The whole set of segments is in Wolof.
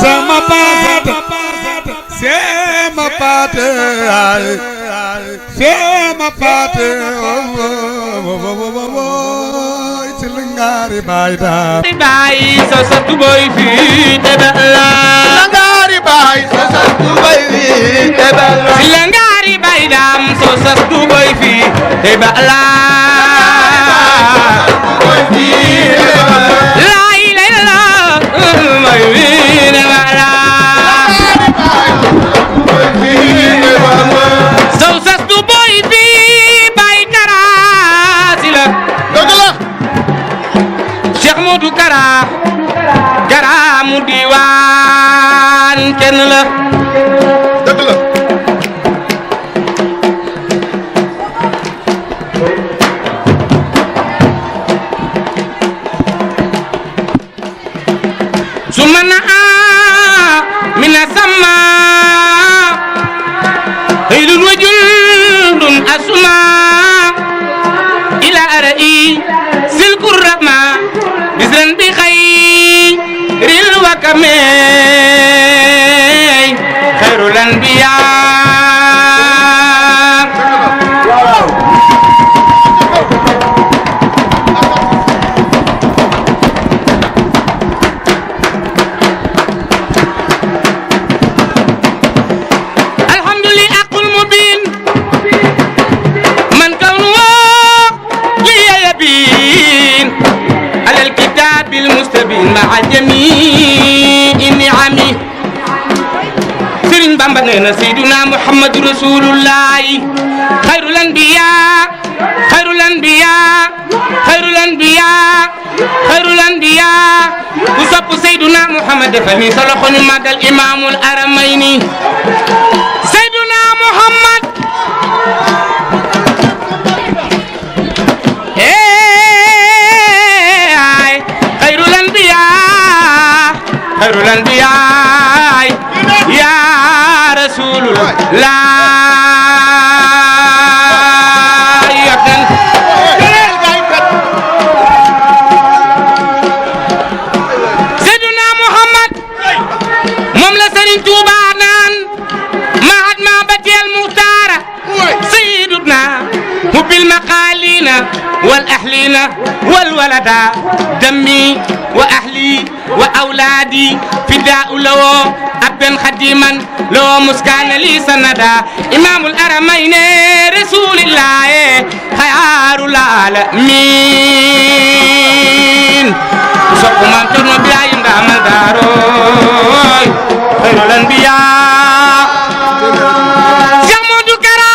sama paate sama paate sama paate ci ngari bayda bay so sa tuboy fi te bella ngari bay so sa tuboy fi te bella ngari baydam so sa tuboy fi te bella Modou Kara Kara mu diwaan kenn la dëgg la sumana mina sama haylun wajundun asuma ila arai silkur rahma bisran bi khayril wakame khairul anbiya alhamdulillah aqul mubin man kawnu li yabin alal kitabil mustabin ma'a jami'i ni'ami Serigne Bamba nee na Seydina Muhammadu Rasulullah khairul anbiya khairul anbiya khairul anbiya khairul anbiya ku sopp Seydina Muhammad defal ni sa loxo ñu màggal Imaamul Aramayni Seydina Muhammad khairul anbiya khairul anbiya ya Rasulullah yakan Seydina Muhammad moom la Serigne Touba naan Mahatma Batil Muhtara Sayyiduna hubil maqalina wal ahlina wal walada dammi wa ahli wa awladi fida'u lawo abben khadiman lawo muskana li sanada imamul aramayni rasulillah khayrul alamin sokuma turno biay ndamal daro khairul anbiya Cheikh Modou Kara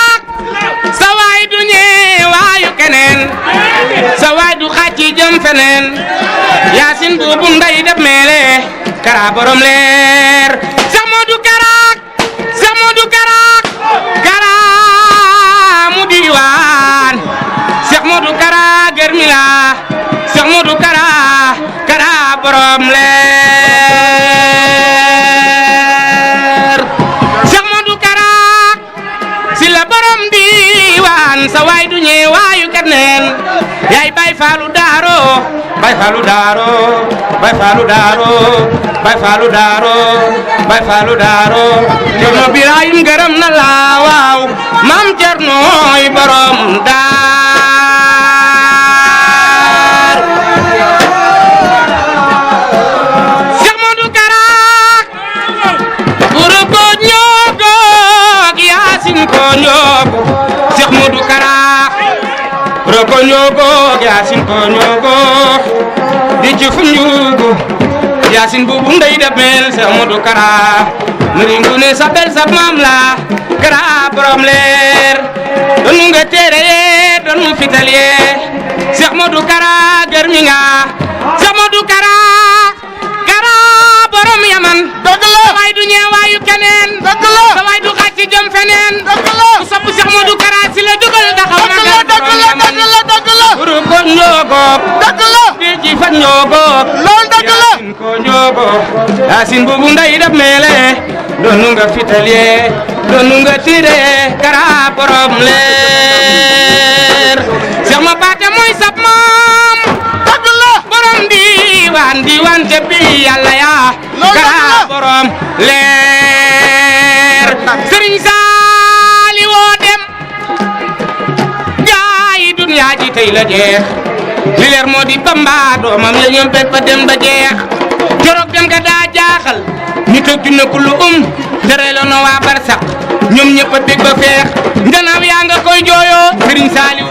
saway du ñewayu kenen saway du xati jëm fenen Yasin bubu nday def mele Kara borom leer Cheikh Modou Kara Cheikh Modou Kara Kara mu diwaan Cheikh Modou Kara germila Cheikh Modou Kara Kara borom leer Cheikh Modou Kara si la borom diwaan sa waay du ñeewaayu keneen yaay bay falu daaro bay falu daaro bay falu daaro bay falu daaro bay falu daaro Cerno Birahim gërëm na la waaw Maam Cernoy borom daar Cheikh Modou Kara buru ko ñogo Yaasin ko ñogo Cheikh Modou Kara roko ñogo Yaasin ko ñogo di ci fu ñugo Yaasin bubu ndey da mel Cheikh Modou Kara mringu ne sa bel sa mam la Kara borom leer donu nga tere donu fitaliye Cheikh Modou Kara germi nga Cheikh Modou Kara Kara borom yaman dëgg la way du ñeewaayu keneen dëgg la sa way du xati jëm feneen dëgg la ku sopp Cheikh Modou Kara si la dugal taxaw na dëgg la buru ko ñogo dëgg la di ci fa ñogo lool dëgg la Yaasin ko ñogo Yaasin bubu nday def mele donu nga fitaliye donu nga tire Kara borom leer Cheikh ma baate mooy sab maam dëgg la borom di diwan te bi yàlla yaa kara borom leer Serigne Saliou woo dem jaayi dunya ji tey la jeex li leer moo di Bamba doomam ya ñoom bet ba dem ba jeex jorog dem nga daa jaaxal nit ak junne ku lu tere la no waa barsax ñoom ñëpp a bég ba feex njanaaw yaa nga koy jooyoo Serigne Saliou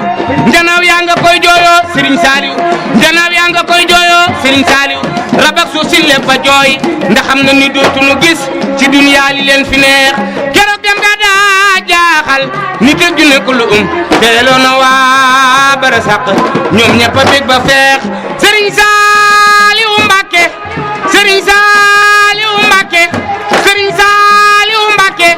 njanaaw yaa nga koy jooyoo Serigne Saliou njanaaw yaa nga koy jooyoo Serigne Saliou rabak suuf si lépp ba jooy ndax xam na ni dootuñu gis ci dunya li leen fi neex keroog dem nga daa jaaxal nit ak junne ku lu tere la no waa barsax ñoom ñëpp a bég ba feex Serigne Saliou Mbacké Serigne Saliou Mbacké Serigne Saliou Mbacké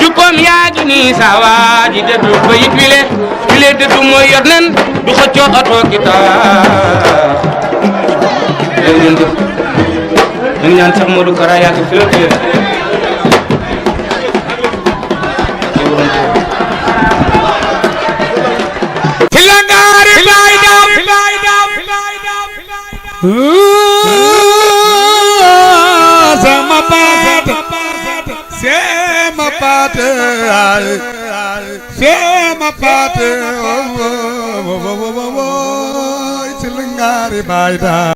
jukkoom yaa ngi nii sawa di dëddu bayit wile dëddu mooy yor nen du xëccoo oto ki taax ngeen def ñu ñaan sax Modou Kara yaa fi la tëye ci la ngaari baay daam sama paate sama paate sama paate ci la ngaari baay daam